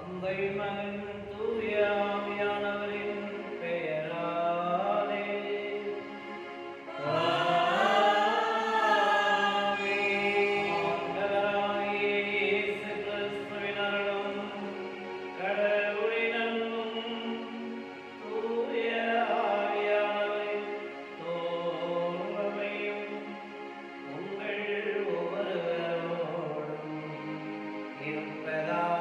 தந்தை மகன் தூய ஆவியானவரின் பெயராலே ஆண்டவராகிய இயேசு கிறிஸ்துவின் அருளும் கடவுளின் அன்பும் தூய ஆவியானவரின் தோழமையும் உங்கள் ஒவ்வொருவரோடும் இருப்பதாக.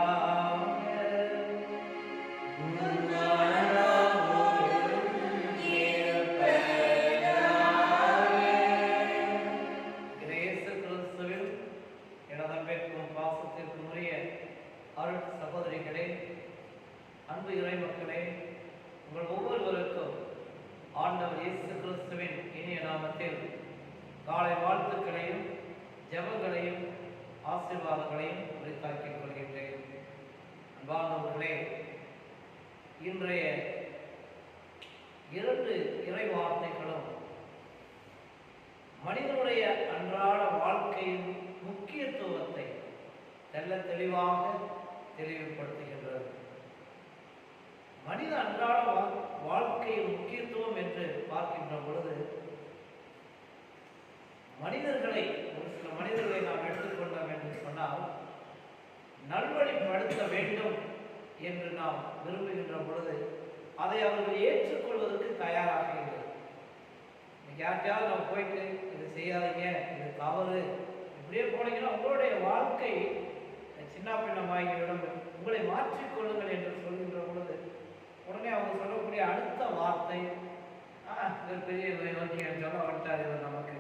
இயேசு கிறிஸ்துவில் எனதன்பேற்கும் பாசத்திற்கும் உரிய அருள் சகோதரிகளே, அன்பு இறை மக்களே, உங்கள் ஒவ்வொருவருக்கும் ஆண்டவர் இயேசு கிறிஸ்துவின் இனிய நாமத்தில் காலை வாழ்த்துக்களையும் ஜெபங்களையும் ஆசீர்வாதங்களையும் உரித்தாக்கிக் கொள்கின்றேன். அன்பார்ந்தவர்களே, இன்றைய 2 இறை வார்த்தைகளும் மனிதனுடைய அன்றாட வாழ்க்கையின் முக்கியத்துவத்தை தெள்ளத் தெளிவாக தெளிவுபடுத்துகின்றது. மனித அன்றாட வாழ்க்கையின் முக்கியத்துவம் என்று பார்க்கின்ற பொழுது மனிதர்களை, ஒரு சில மனிதர்களை நாம் எடுத்துக்கொண்டோம் என்று சொன்னால், நல்வழிப்படுத்த வேண்டும் என்று நாம் விரும்புகின்ற பொழுது அதை அவர்கள் ஏற்றுக்கொள்வதற்கு தயாராக இல்லை. யார்கிட்டயாவது நம்ம போயிட்டு இது செய்யாதீங்க, இது தவறு, இப்படியே போனீங்கன்னா உங்களுடைய வாழ்க்கை சின்ன பின்னமாகிவிடும், உங்களை மாற்றிக்கொள்ளுங்கள் என்று சொல்கின்ற பொழுது உடனே அவங்க சொல்லக்கூடிய அடுத்த வார்த்தை, இது பெரிய யோக்கியம் சொல்ல வந்துட்டார், இவர் நமக்கு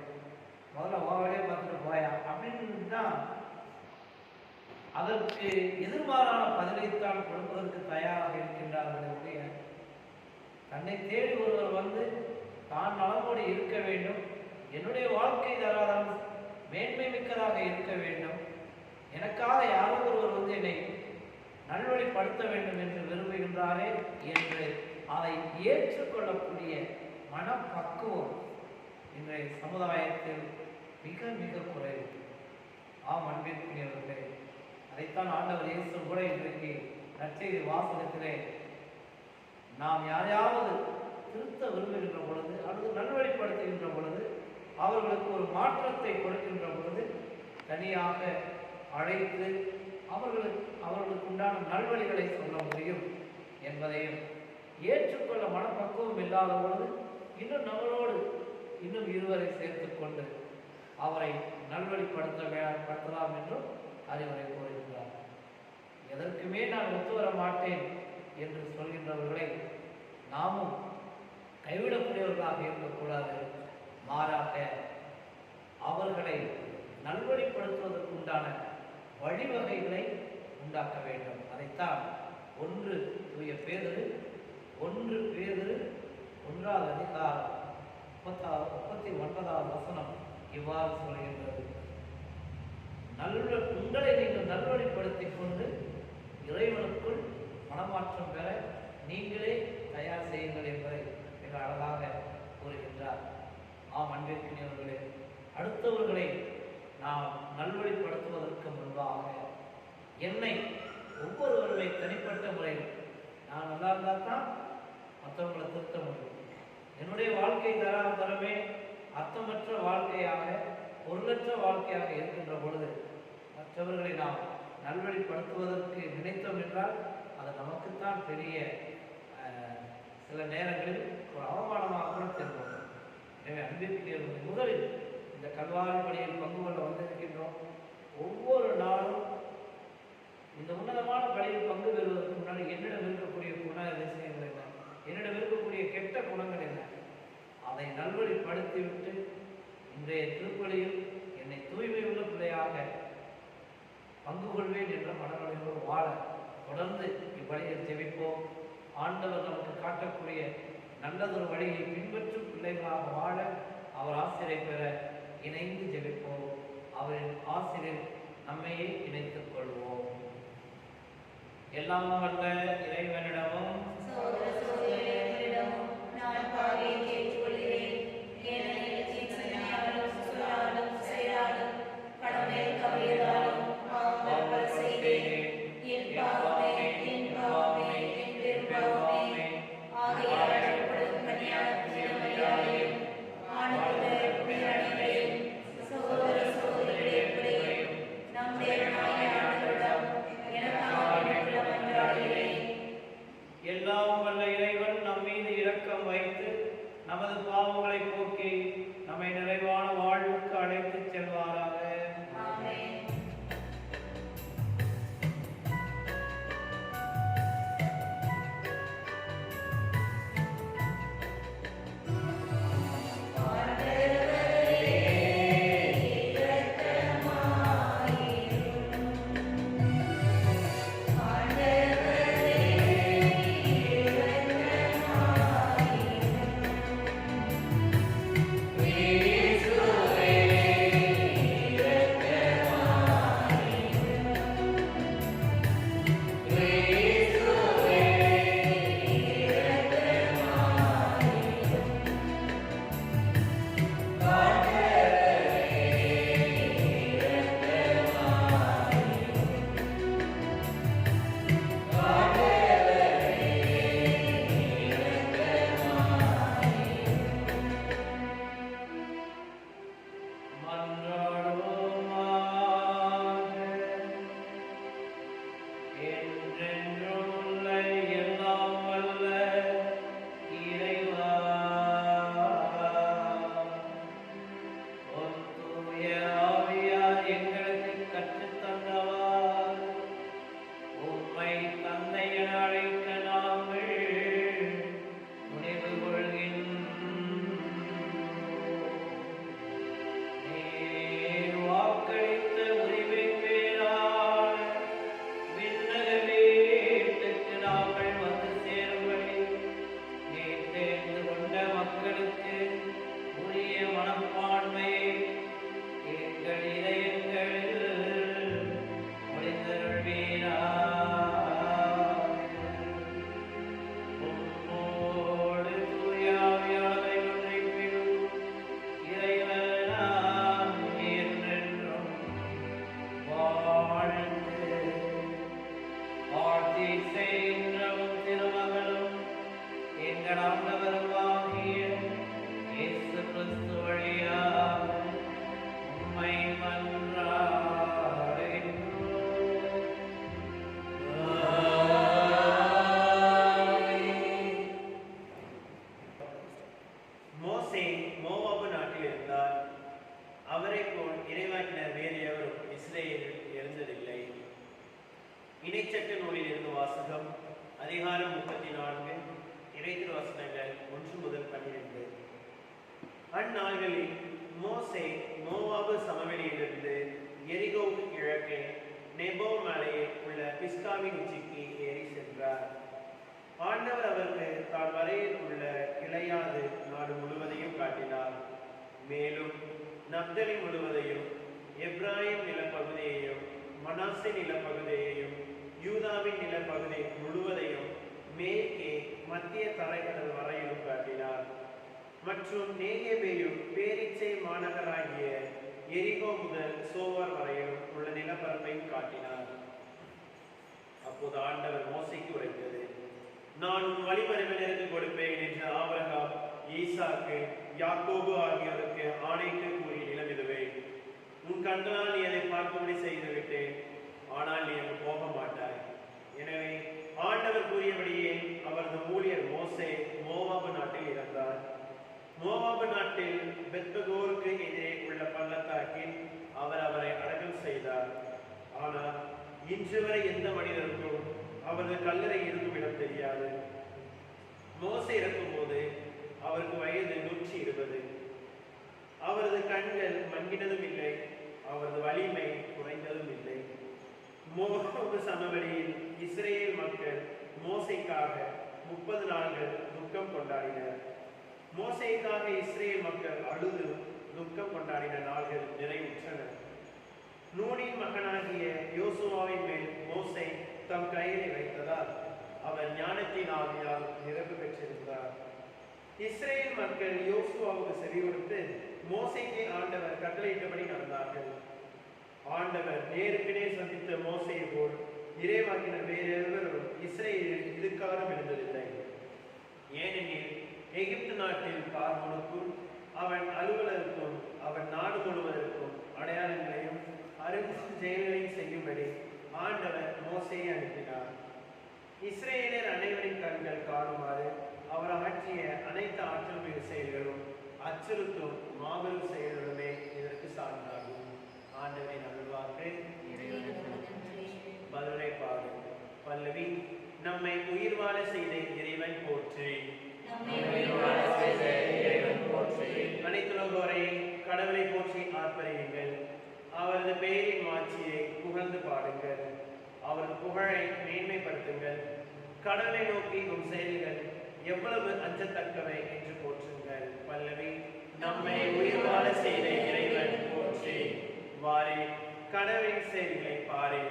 முதல்ல ஓவரே பார்த்துட்டு போயா அப்படின்னு தான் அதற்கு எதிர்மாறான பதிலைத்தான் கொடுப்பதற்கு தயாராக இருக்கின்றார்களுடைய. தன்னை தேடி ஒருவர் வந்து தான் நலமோடு இருக்க வேண்டும், என்னுடைய வாழ்க்கை தராதம் மேன்மை மிக்கதாக இருக்க வேண்டும், எனக்காக யாரோ ஒருவர் வந்து என்னை நல்வழிப்படுத்த வேண்டும் என்று விரும்புகின்றாரே என்று அதை ஏற்றுக்கொள்ளக்கூடிய மனப்பக்குவம் இன்றைய சமுதாயத்தில் மிக மிக குறைவு. ஆம் அன்பிற்குரியவர்களே, அதைத்தான் ஆண்டவர் இயேசு கூட இன்றைக்கு நற்செய்தி வாசகத்திலே நாம் யாரையாவது திருத்த விரும்புகின்ற பொழுது அல்லது நல்வழிப்படுத்துகின்ற பொழுது அவர்களுக்கு ஒரு மாற்றத்தை கொடுக்கின்ற பொழுது தனியாக அழைத்து அவர்களுக்கு உண்டான நல்வழிகளை சொல்ல முடியும் என்பதையும், ஏற்றுக்கொள்ள மனப்பக்குவம் இல்லாத பொழுது இன்னும் நம்மளோடு இன்னும் இருவரை சேர்த்து கொண்டு அவரை நல்வழிப்படுத்தலாம் என்றும் அறிவுரை கூறுகின்றார். எதற்குமே நான் ஒத்து வர மாட்டேன் என்று சொல்கின்றவர்களை நாமும் கைவிடக்கூடியவர்களாக இருக்கக்கூடாது. மாறாக அவர்களை நல்வழிப்படுத்துவதற்கு உண்டான வழிவகைகளை உண்டாக்க வேண்டும். அதைத்தான் 1 தூய பேதுரு 1வது அதிகாரம் 39வது வசனம் இவ்வாறு சொல்கின்றது, உங்களை நீங்கள் நல்வழிப்படுத்திக் கொண்டு இறைவனுக்குள் மனமாற்றம் பெற நீங்களே தயார் செய்யுங்கள் என்பதை மிக அழகாக கூறுகின்றார். ஆம் அன்பிற்குரியவர்களே, அடுத்தவர்களை நாம் நல்வழிப்படுத்துவதற்கு முன்பாக என்னை ஒவ்வொருவருடைய தனிப்பட்ட முறையில் நான் நல்லா இருந்தால் தான் மற்றவர்களை திருத்த முடியும். என்னுடைய வாழ்க்கை தரமே அர்த்தமற்ற வாழ்க்கையாக, பொருளற்ற வாழ்க்கையாக இருக்கின்ற பொழுது மற்றவர்களை நாம் நல்வழிப்படுத்துவதற்கு நினைத்தோம் என்றால் அது நமக்குத்தான் பெரிய சில நேரங்களில் ஒரு அவமானமாக கூட தெரியும். எனவே அன்பிற்குரியவர்கள், முதலில் இந்த கல்வாரி பணியில் பங்கு கொள்ள வந்திருக்கின்றோம். ஒவ்வொரு நாளும் இந்த உன்னதமான பணியில் பங்கு பெறுவதற்கு முன்னாடி என்னிடம் இருக்கக்கூடிய குண விஷயங்கள் என்ன, என்னிடம் இருக்கக்கூடிய கெட்ட குணங்கள் என்ன, அதை நல்வழிப்படுத்திவிட்டு இன்றைய திருப்பலியில் என்னை தூய்மை உள்ள பிள்ளையாக பங்கு கொள்வேன் என்ற மனநிலையோடு வாழ தொடர்ந்து இவ்வழியில் ஜெபிப்போம். ஆண்டவர் நமக்கு காட்டக்கூடிய நல்லதொரு வழியை பின்பற்றும் பிள்ளைகளாக வாழ அவர் ஆசிரியை பெற இணைந்து ஜெபிப்போம். அவரின் ஆசிரியர் நம்மையே இணைத்துக் கொள்வோம். எல்லாம் வல்ல இறைவனிடமும் கடமை கவியதாலும் இணைச்சட்ட நூலில் இருந்து வாசகம் அதிகாரம் 34 இறைத்திரு வசனங்கள் 1 முதல் 12. அந்நாள்களில் மோசே மோவாபு சமவெளியிலிருந்து எரிகோவுக்கு கிழக்கே நெபோ மலையில் உள்ள பிஸ்காவின் உச்சிக்கு ஏறி சென்றார். ஆண்டவர் அவருக்கு தான் வரையில் உள்ள கிளையாது நாடு முழுவதையும் காட்டினார். மேலும் நப்தலி முழுவதையும், எப்ராயிம் நிலப்பகுதியையும், மனாசே நிலப்பகுதியையும், யூதாவின் நிலப்பகுதி முழுவதையும் மேற்கே மத்திய தரைக்கடல் வரையிலும் காட்டினார். மற்றும் நேகேபையும் பேரிச்சை மாநகராகிய எரிகோ முதல் சோவார் வரையிலும் உள்ள நிலப்பரப்பையும் காட்டினார். அப்போது ஆண்டவர் மோசேக்கு உரைத்தது: நான் உன் வழிமரபினருக்கு கொடுப்பேன் என்று ஆபிரகாம், ஈசாக்கு, யாக்கோபு ஆகியோருக்கு ஆணைக்கு கூறிய நிலம் இதுவே. உன் கண்களால் நீ அதை பார்க்கும்படி செய்துவிட்டேன், ஆனால் நீ அங்கு போக மாட்டாய். எனவே ஆண்டவர் கூறியபடியே அவரது ஊழியர் மோசே மோவாபு நாட்டில் இறந்தார். மோவாபு நாட்டில் பெத்பகோருக்கு எதிரே உள்ள பள்ளத்தாக்கில் அவர் அவரை அடக்கம் செய்தார். ஆனால் இன்று வரை எந்த மனிதருக்கும் அவரது கல்லறை இருக்கும் இடம் தெரியாது. மோசே இறக்கும் போது அவருக்கு வயது 120. அவரது கண்கள் மங்கினதும் இல்லை, அவரது வலிமை குறைந்ததும் இல்லை. மோவாபு சமவெளியில் இஸ்ரேல் மக்கள் மோசேக்காக 30 நாள்கள் துக்கம் கொண்டாடினர். மோசேக்காக இஸ்ரேல் மக்கள் அழுது துக்கம் கொண்டாடின நாள்கள் நிறைவுற்றன. நூனின் மகனாகிய யோசுவாவின் மேல் மோசே தம் கையை வைத்ததால் அவர் ஞானத்தின் ஆவியால் நிறைவு பெற்றிருந்தார். இஸ்ரேல் மக்கள் யோசுவாவுக்கு செவி கொடுத்து மோசேக்கு ஆண்டவர் கட்டளையிட்டபடி நடந்தார்கள். ஆண்டவர் நேருக்கு நேர் சந்தித்த மோசேயை போல் இறைவாக்கினர் வேறு எவரும் இஸ்ரேலில் இதுக்காலம் இருந்ததில்லை. ஏனெனில் எகிப்து நாட்டில் பார்வோனுக்கும் அவன் அலுவலருக்கும் அவன் நாடு முழுவதற்கும் அடையாளங்களையும் அருஞ்செயல்களையும் செய்யும்படி ஆண்டவர் மோசேயை அனுப்பினார். இஸ்ரேலர் அனைவரின் கண்கள் காணுமாறு அவர் ஆற்றிய அனைத்து ஆற்றல் மிகு செயல்களும் அச்சுறுத்தும் மாபெரும் செயல்களுமே இதற்கு சான்றாகும். ஆண்டவரின் அருள்வாக்கு. பதிலுரை பாடு. பல்லவி. நம்மை உயிர் வாழ செய்த இறைவன் போற்றி. அனைத்துலகோரை கடவுளை போற்றி ஆர்ப்பரியுங்கள். அவரது பெயரின் மாட்சியை புகழ்ந்து பாடுங்கள். அவரது புகழை மேன்மைப்படுத்துங்கள். கடவுளை நோக்கி உம் செயல்கள் எவ்வளவு அஞ்சத்தக்கவை என்று போற்றுங்கள். பல்லவி. நம்மை உயிர் வாழ செய்த இறைவன் போற்றி. வாரே, கடவுளின் செயல்களை பாரே.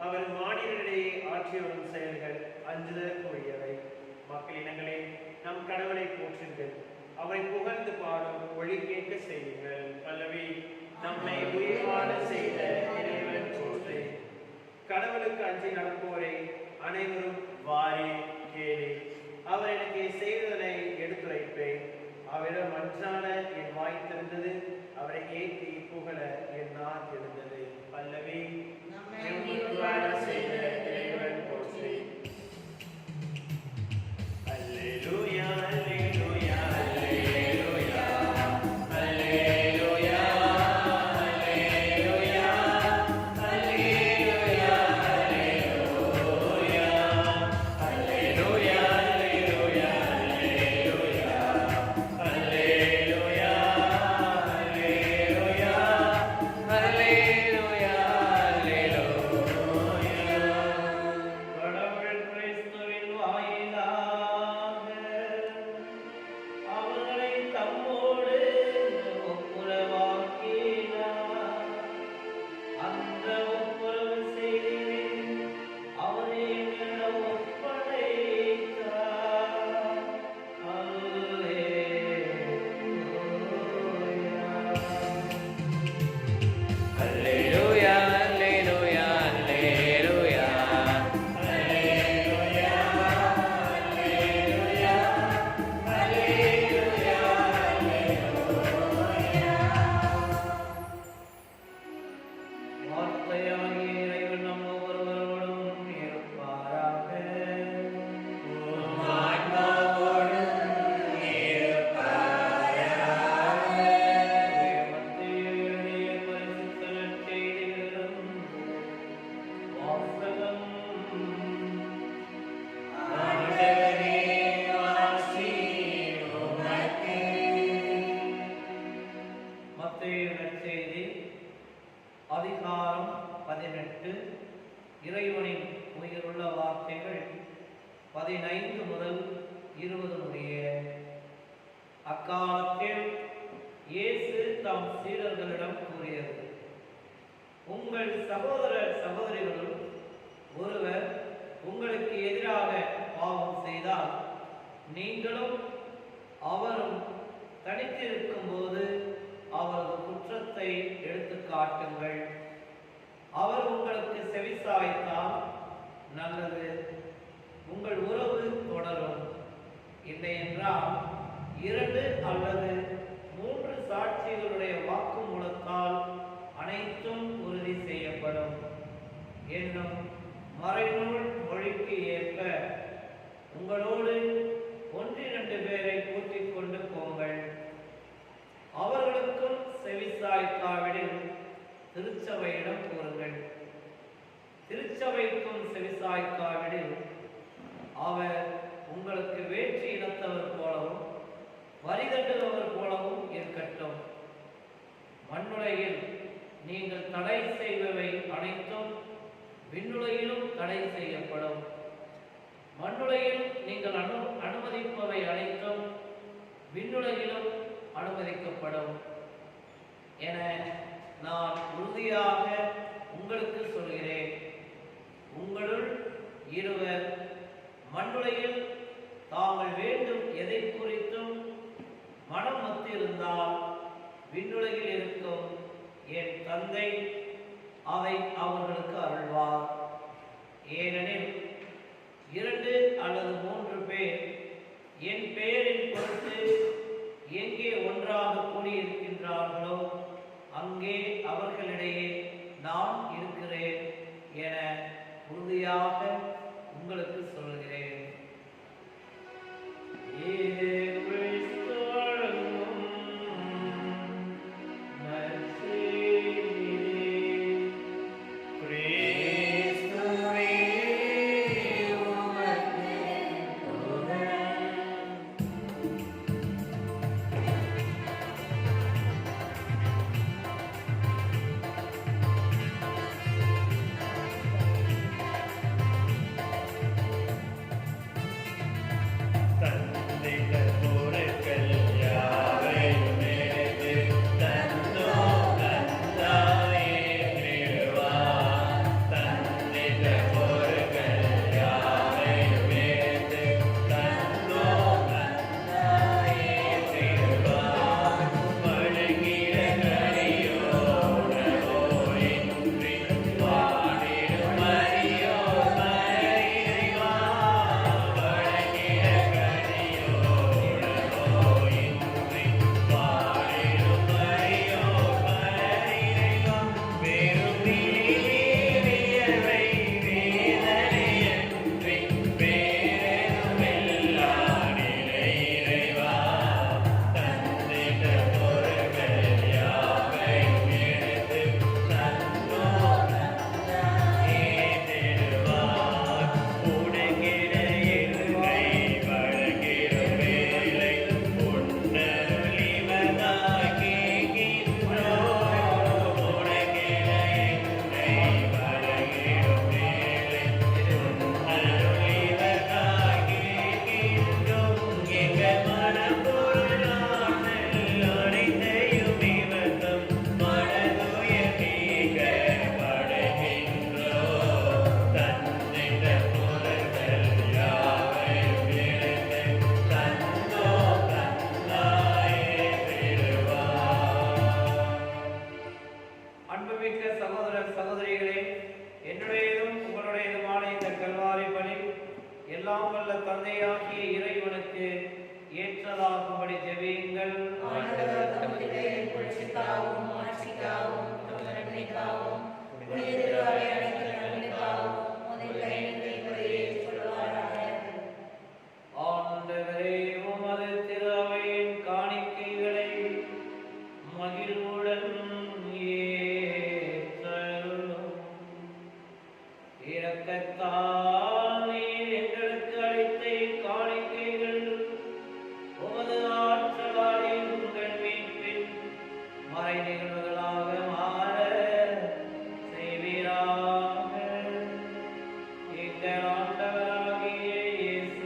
அவர் மாநிலங்களிடையே ஆற்றி வரும் செயல்கள் அஞ்சுதற்குரியவை. மக்களினங்களே, நம் கடவுளை போற்றுங்கள். அவரை புகழ்ந்து பாடும் ஒளி கேட்க செய்யுங்கள். பல்லவி. நம்மை உயிர் வாழ செய்த இறைவன் போற்றி. கடவுளுக்கு அஞ்சி நடப்போரை அனைவரும் வாரே, கேளே. அவர் எனக்கு செய்ததனை எடுத்துரைப்பேன். அவரிடம் மன்றாட என் வாய் திறந்தது, அவரை ஏற்றி புகழ என் நாள் எழுந்தது. பல்லவி. செய்த இறைவன் போற்றி. 15 முதல் 20 முடிய. அக்காலத்தில் இயேசு தம் சீடர்களிடம் கூறியது: உங்கள் சகோதரர் சகோதரிகளுள் ஒருவர் உங்களுக்கு எதிராக பாவம் செய்தால் நீங்களும் அவரும் தனித்திருக்கும் போது அவரது குற்றத்தை எடுத்து காட்டுங்கள். அவர் உங்களுக்கு செவிசாய்த்தால் நல்லது, உங்கள் உறவு தொடரும். இல்லையென்றால் 2 அல்லது 3 சாட்சிகளுடைய வாக்குமூலத்தால் அனைத்தும் உறுதி செய்யப்படும் என்னும் மறைநூல் மொழிக்கு ஏற்ப உங்களோடு 1-2 பேரை கூட்டிக் கொண்டு போங்கள். அவர்களுக்கும் செவிசாய்க்காவிடில் திருச்சபையிடம் கூறுங்கள். திருச்சபைக்கும் செவிசாய்க்காவிடில் அவர் உங்களுக்கு வேற்று இனத்தவர் போலவும் வரி தட்டுபவர் போலவும் இருக்கட்டும். மண்ணுலகில் நீங்கள் தடை செய்பவை அனைத்தும் விண்ணுலகிலும் தடை செய்யப்படும். மண்ணுலகில் நீங்கள் அனுமதிப்பவை அனைத்தும் விண்ணுலகிலும் அனுமதிக்கப்படும் என நான் உறுதியாக உங்களுக்கு சொல்கிறேன். உங்களுள் இருவர் மண்ணுலகில் தாங்கள் வேண்டும் எதை குறித்தும் மனம் ஒத்திருந்தால் விண்ணுலகில் இருக்கும் என் தந்தை அதை அவர்களுக்கு அருள்வார். ஏனெனில் 2 அல்லது 3 பேர் என் பெயரின் பொருட்டு எங்கே ஒன்றாக கூடியிருக்கின்றார்களோ அங்கே அவர்களிடையே நான் இருக்கிறேன் என உறுதியாக உங்களுக்கு சொல்கிறேன். எல்லாம் வல்ல தந்தையாகிய இறைவனுக்கு ஏற்றதாகும்படி ஜெபியுங்கள். ஆண்டவரே, உமது திரு அவையின் காணிக்கைகளை மகிழ்வுடன் ஏற்றருளும். இரக்கத்தால் நீர் எங்களுக்கு அளித்த காணிக்கைகள் உமது ஆற்றலால் எங்கள் மீட்பின் மறை நிகழ்வுகளாக மாற செய்வீராக. எங்கள் ஆண்டவராகிய இயேசு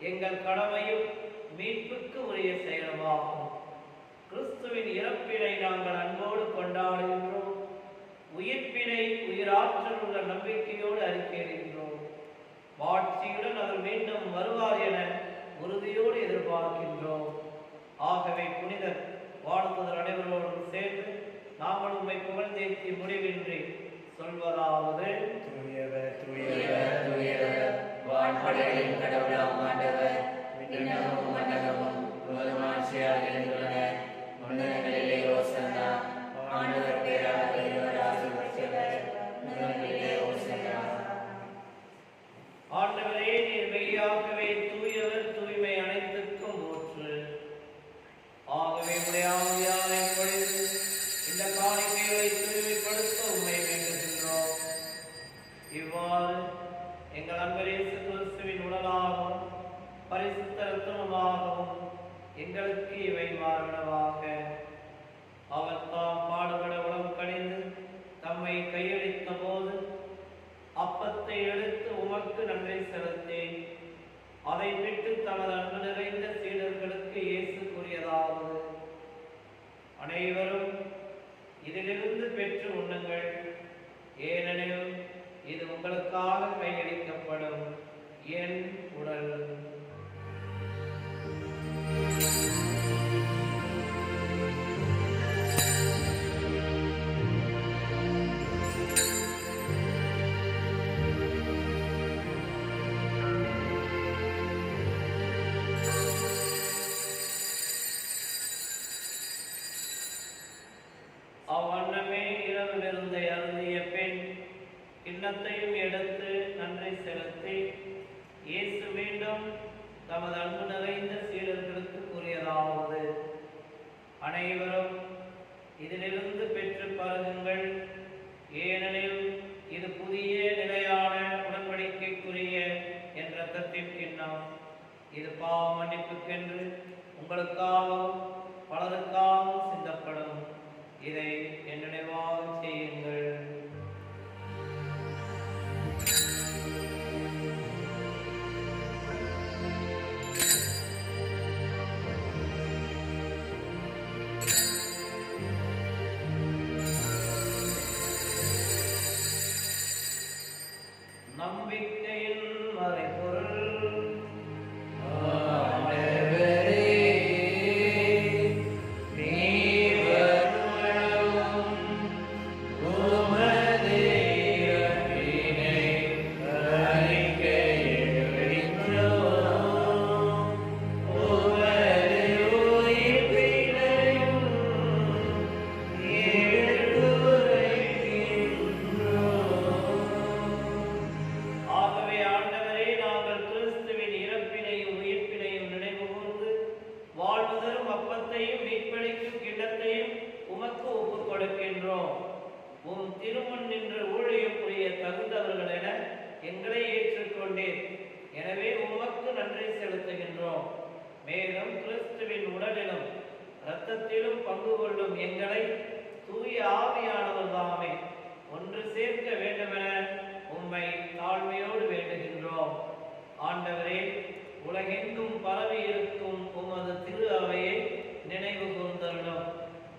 எங்கள் கடமையும் மீட்புக்கு உரிய செயலுமாகும். கிறிஸ்துவின் இறப்பினை நாங்கள் அன்போடு கொண்டாடுகின்றோம். உயிர்ப்பினை உயிராற்றல் உள்ள நம்பிக்கையோடு அறிக்கையிடுகின்றோம். வாழ்ச்சியுடன் அவர் மீண்டும் வருவார் என உறுதியோடு எதிர்பார்க்கின்றோம். ஆகவே புனிதர் வாழ்த்துதல் அனைவரோடும் சேர்ந்து நாங்கள் உம்மை புகழ்ந்தேத்தி முடிவின்றி சொல்வதாவது: தூயவர் தூயவர் தூயவர், வான்படைகளின் கடவுளாம் ஆண்டவர், விண்ணகமும் மண்ணகமும் உமதுமாட்சியால் நிறைந்துள்ளன. உன்னதங்களிலே ஓசன்னா, ஆண்டவர் பேரால் வருகிறவர் ஆசீர்வதித்தவர், உன்னதங்களிலே ஓசன்னா. ஆண்டவரே, நீர் மெய்யாகவே தூயவர், தூய்மை அனைத்துக்கும் ஊற்று. ஆகவே உம்முடைய ஆவியாரை பொழிந்து இந்த காணிக்கைகளை தூய்மைப்படுத்த உம்மை வேண்டுகின்றோம். இவ்வாறு எங்கள் அன்பர் இயேசு கிறிஸ்துவின் உடலாகவும் பரிசுத்த இரத்தமுமாகவும் எங்களுக்கு இவை மாறுவனவாக. அவர் தாம் பாடுபட உடம்பு கணிந்து தம்மை கையளித்த போது அப்பத்தை எடுத்து உமக்கு நன்றி செலுத்தி அதை விட்டு தமது அன்பு நிறைந்த சீடர்களுக்கு இயேசு கூறியதாவது: அனைவரும் இதிலிருந்து பெற்று உண்ணுங்கள், ஏனெனில் இது உங்களுக்காக கையளிக்கப்படும் என் உடல். அவ்வண்ணமே இரவு விருந்தை அருந்திய பின் கிண்ணத்தையும் எடுத்து நன்றி செலுத்தி இயேசு மீண்டும் தமது அன்பு நிறைந்த சீடர்களுக்கு கூறியதாவது: அனைவரும் இதிலிருந்து பெற்று பருகுங்கள், ஏனெனில் இது புதிய நிலையான உடன்படிக்கைக்குரிய என் இரத்தத்தின் கிண்ணம். இது பாவ மன்னிப்புக்கென்று உங்களுக்காகவும் பலருக்காகவும் சிந்தப்படும். இதை என் நினைவாக செய்யுங்கள். நம்பிக்கையின் மறைபொருள். ஆகவே ஆண்டவரே, நாங்கள் கிறிஸ்துவின் இறப்பினையும் உயிர்ப்பினையும் நினைவுகூர்ந்து வாழ்வுதரும் அப்பத்தையும் மீட்பளிக்கும் கிண்ணத்தையும் உமக்கு ஒப்புக் கொடுக்கின்றோம். உம் திருமுன் நின்று ஊழியம் புரிய தகுந்தவர்கள் என எங்களை ஏற்றுக்கொண்டேன். எனவே உமக்கு நன்றி செலுத்துகின்றோம். மேலும் கிறிஸ்துவின் உடலிலும் இரத்தத்திலும் பங்கு கொள்ளும் எங்களை தூய ஆவியானவர் தாமே ஒன்று சேர்க்க வேண்டுமென உம்மை தாழ்மையோடு வேண்டுகின்றோம். ஆண்டவரே, உலகெங்கும் பரவி இருக்கும் உமது திரு அவையை நினைவு கூர்ந்தருளும்.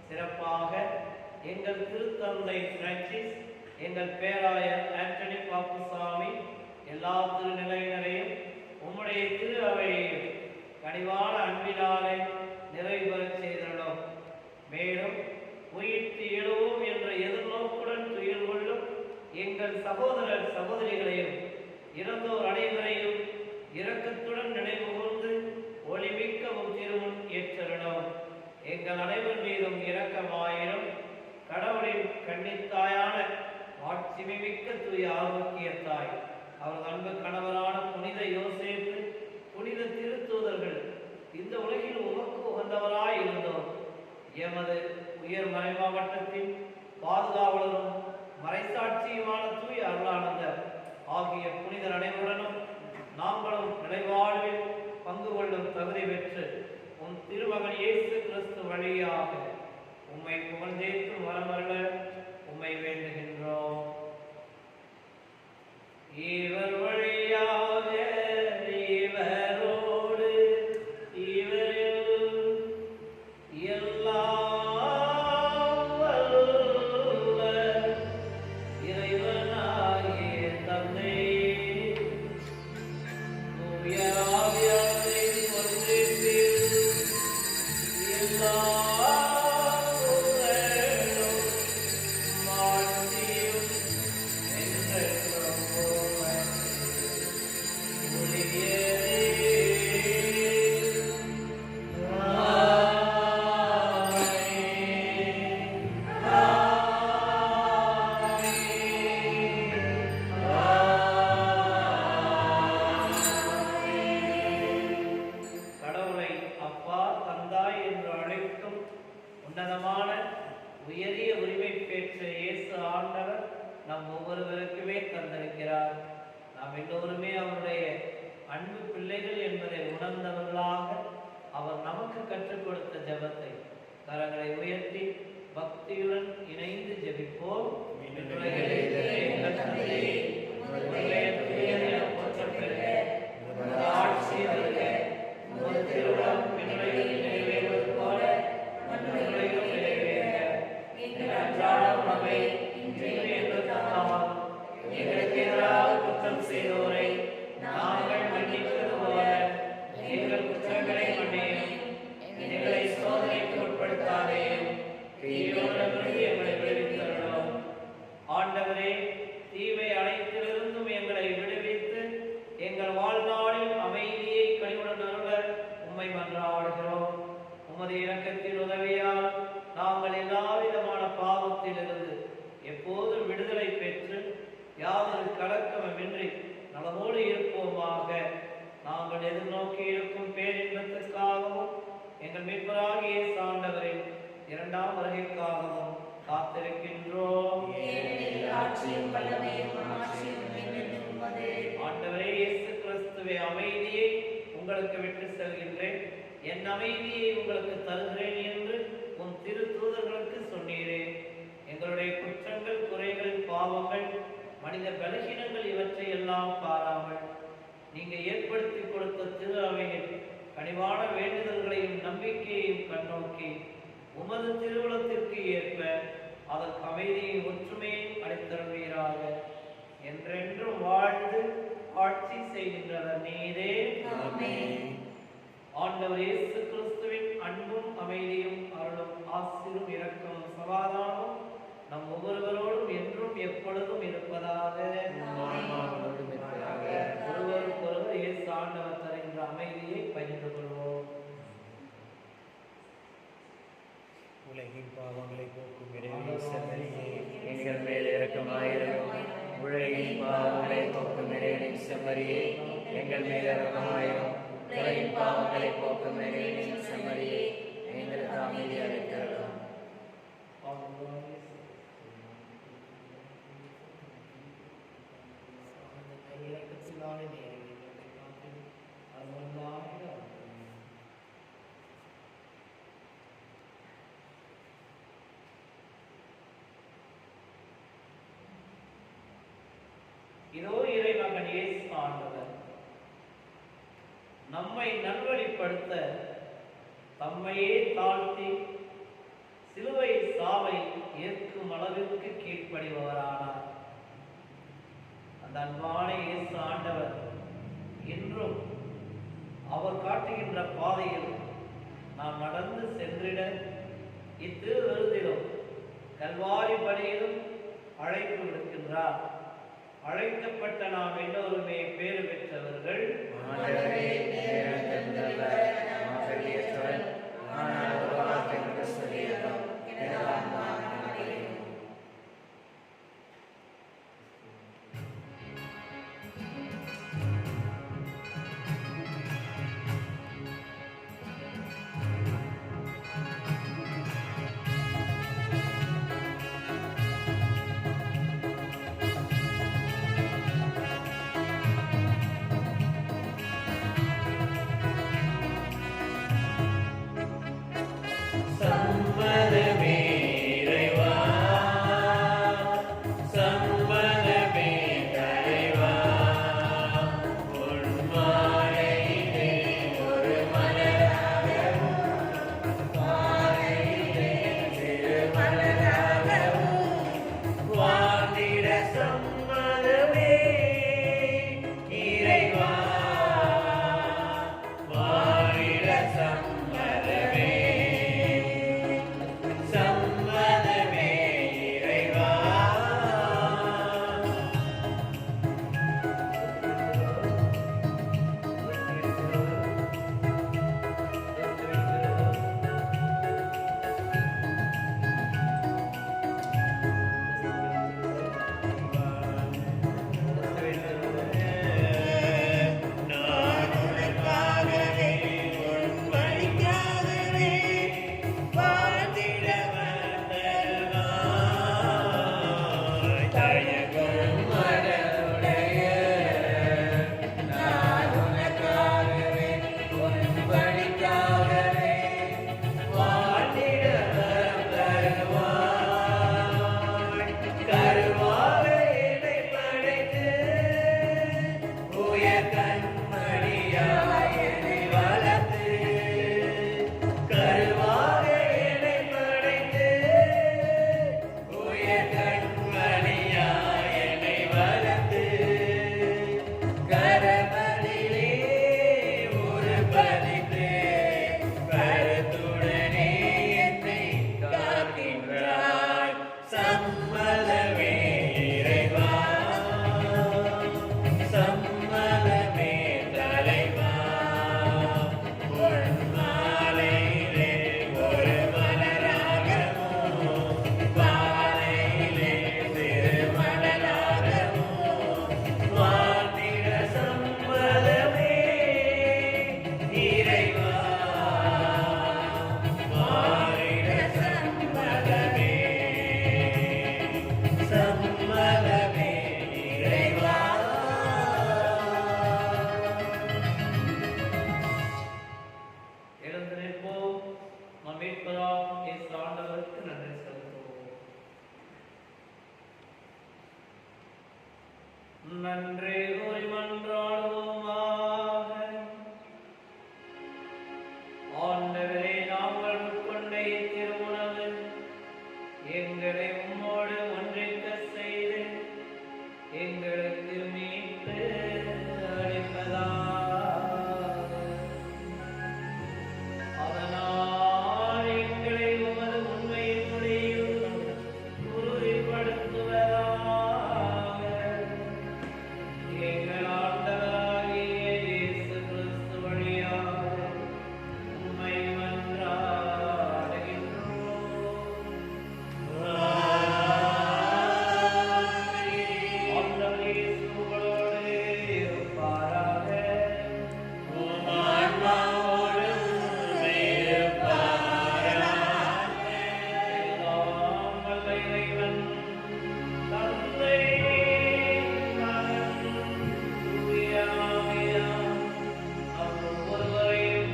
சிறப்பாக எங்கள் திருத்தந்தை பிரான்சிஸ், எங்கள் பேராயர் ஆண்டனி பாப்புசாமி, எல்லா திருநிலையினரையும் உம்முடைய திரு அவையையும் கனிவான அன்பினாலே நிறைவு பெறச் செய்தருளும். மேலும் உயிர்த்து எழுவோம் என்ற எதிர்நோக்குடன் துயில் கொள்ளும் எங்கள் சகோதரர் சகோதரிகளையும் இறந்தோர் அனைவரையும் இரக்கத்துடன் நினைவு கூர்ந்து ஒளிமிக்க திருமுன் ஏற்றருளும். எங்கள் அனைவர் மீதும் இரக்கமாயிரும். கடவுளின் கன்னித்தாயான ஆட்சிமிக்க தூய ஆரோக்கிய தாய், அவரது அன்பு கணவரான புனித யோசேப்பு, புனித திருத்தூதர்கள், இந்த உலகில் உமக்கு உகந்தவராய் இருந்தோம். எமது உயர் மறை மாவட்டத்தின் பாதுகாவலரும் மறைசாட்சியுமான தூய அருளானந்தர் ஆகிய புனிதர் அனைவருடனும் நாங்களும் நிலைவாழ்வில் பங்கு கொள்ளும் தகுதி பெற்று உம் திருமகன் இயேசு கிறிஸ்து வழியாக உம்மை புகழ்ந்தேற்றும் வரமருள உம்மை வேண்டுகின்றோம். இவர் வழியாக இவரோடு முதலாக அவர் நமக்கு கற்றுக் கொடுத்த ஜெபத்தை கரங்களை உயர்த்தி பக்தியுடன் இணைந்து ஜெபிப்போம். எங்கள் தந்தையே, உமது பெயர் தூயது என போற்றப் பெறுக. உமது ஆட்சி வருக. உமது திருவுளம் விண்ணுலகில் நிறைவேறுவது போல மண்ணுலகிலும் நிறைவேறுக. எங்கள் அன்றாட உணவை இன்று எங்களுக்கு தாரும். எங்களுக்கு எதிராக குற்றம் செய்தோரை நாங்கள் மன்னிப்பது போல எங்கள் குற்றங்களை மன்னியும். எங்களை சோதனைக்கு உட்படுத்தாதேயும், தீயோனிடமிருந்து எங்களை விடுவித்தருளும். ஆண்டவரே, தீமை அனைத்திலிருந்தும் எங்களை விடுவித்து எங்கள் வாழ்நாளில் அமைதியை கனிவுடன் அருள உம்மை மன்றாடுகிறோம். உமது இரக்கத்தின் உதவியால் நாங்கள் எல்லாவிதமான பாவத்திலிருந்து எப்போதும் விடுதலை பெற்று யாதொரு கலக்கமின்றி நலமோடு இருப்போமாக. நாங்கள் எதிர்நோக்கி இருக்கும் பேரின்பத்துக்காகவும் எங்கள் மீட்பராகிய இயேசு ஆண்டவரின் இரண்டாம் வருகைக்காகவும் காத்திருக்கின்றோம். ஆண்டவரே இயேசு கிறிஸ்துவே, அமைதியை உங்களுக்கு விட்டு செல்கின்றேன், என் அமைதியை உங்களுக்கு தருகிறேன் என்று உன் திரு தூதர்களுக்கு சொன்னீரே. எங்களுடைய குற்றங்கள், குறைகள், பாவங்கள், மனித பலகீனங்கள் இவற்றை எல்லாம் பாராமல் நீங்க ஏற்படுத்தி கொடுத்த திரு அவையில் கனிவான வேண்டுதல்களையும் நம்பிக்கையையும் கண்ணோக்கி உமது திருவுளத்திற்கு ஏற்ப அதற்கு அமைதியை ஒற்றுமையை அளித்தருவீராக. என்றென்றும் வாழ்ந்து ஆட்சி செய்கின்றவர் நீரே. ஆண்டவர் இயேசு கிறிஸ்துவின் அன்பும் அமைதியும் அருளும் ஆசிரும் இரக்கமும் சமாதானமும் நம் ஒவ்வொருவரோடும் என்றும் எப்பொழுதும் இருப்பதாக. ஒருவருக்கொருவர் இயேசு ஆண்டவர் தருகின்ற அமைதியை பகிர்ந்து கொள்வோம். உலகின் பாவங்களை போக்கும் இறைவனே, எங்கள் மேல் இரக்கமாயிரும். உலகின் பாவங்களை போக்கும் இறைவனின் செம்மறியே, எங்கள் மேல் இரக்கமாயிரும். உலகின் பாவங்களை போக்கும் இறைவனின் செம்மறியே, எங்களுக்கு அமைதி அளித்தருளும். இதோ இறைமகன் இயேசு ஆண்டவர் நம்மை நல்வழிப்படுத்த தம்மையே தாழ்த்தி சிலுவை சாவை ஏற்கும் அளவிற்கு கீழ்ப்படிபவரானார். அந்த அன்பான இயேசு ஆண்டவர் இன்றும் அவர் காட்டுகின்ற பாதையில் நாம் நடந்து சென்றிட இத்திரு விருதிலும் கல்வாரி பலியிலும் அழைப்பு விடுக்கின்றார். அழைக்கப்பட்ட நாம் எல்லோருமே பேறு பெற்றவர்கள். மீட்பராம் இயேசு ஆண்டவருக்கு நன்றி செலுத்துவோம். நன்றி கூறி மன்றாடுவோமாக. ஆண்டவரே, நாங்கள் உட்கொண்ட இத்திருவுணவு எங்களை உம்மோடு ஒன்றிக்க செய்து எங்களுக்கு மீட்பு அளிப்பதாக. அதனால் எங்களை உமது உண்மையின் முடிவில் உறுதிப்படுத்துவதாக. எங்கள் ஆண்டவராகிய இயேசு கிறிஸ்து வழியாக உம்மை மன்றாடுகின்றோம். ஆண்டவர் இயேசு உங்களோடு இருப்பாராக. எல்லாம் வல்ல இறைவன் தந்தை, மகன், தூய ஆவியார் அவர்கள் ஒருவரையும்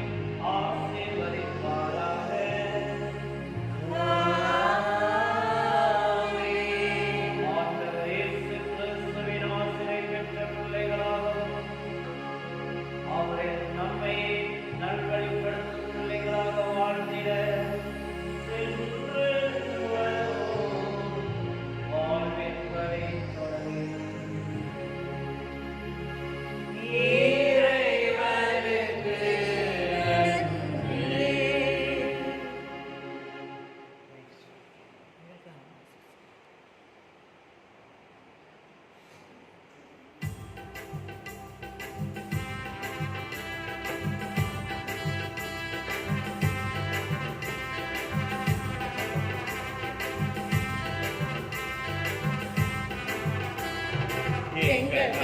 ஆசீர்வதிப்பாராக. ஆண்டவர் இயேசு கிறிஸ்துவின் ஆசிரை பெற்ற பிள்ளைகளாகவும் அவரை நம்மை நல்வழிப்படுத்தும் பிள்ளைகளாக வாழ்ந்திட சென்று வருவோம். வாழ்வின் வழி தொடங்குகிறோம். இறைவனுக்கு நன்றி. எங்கள்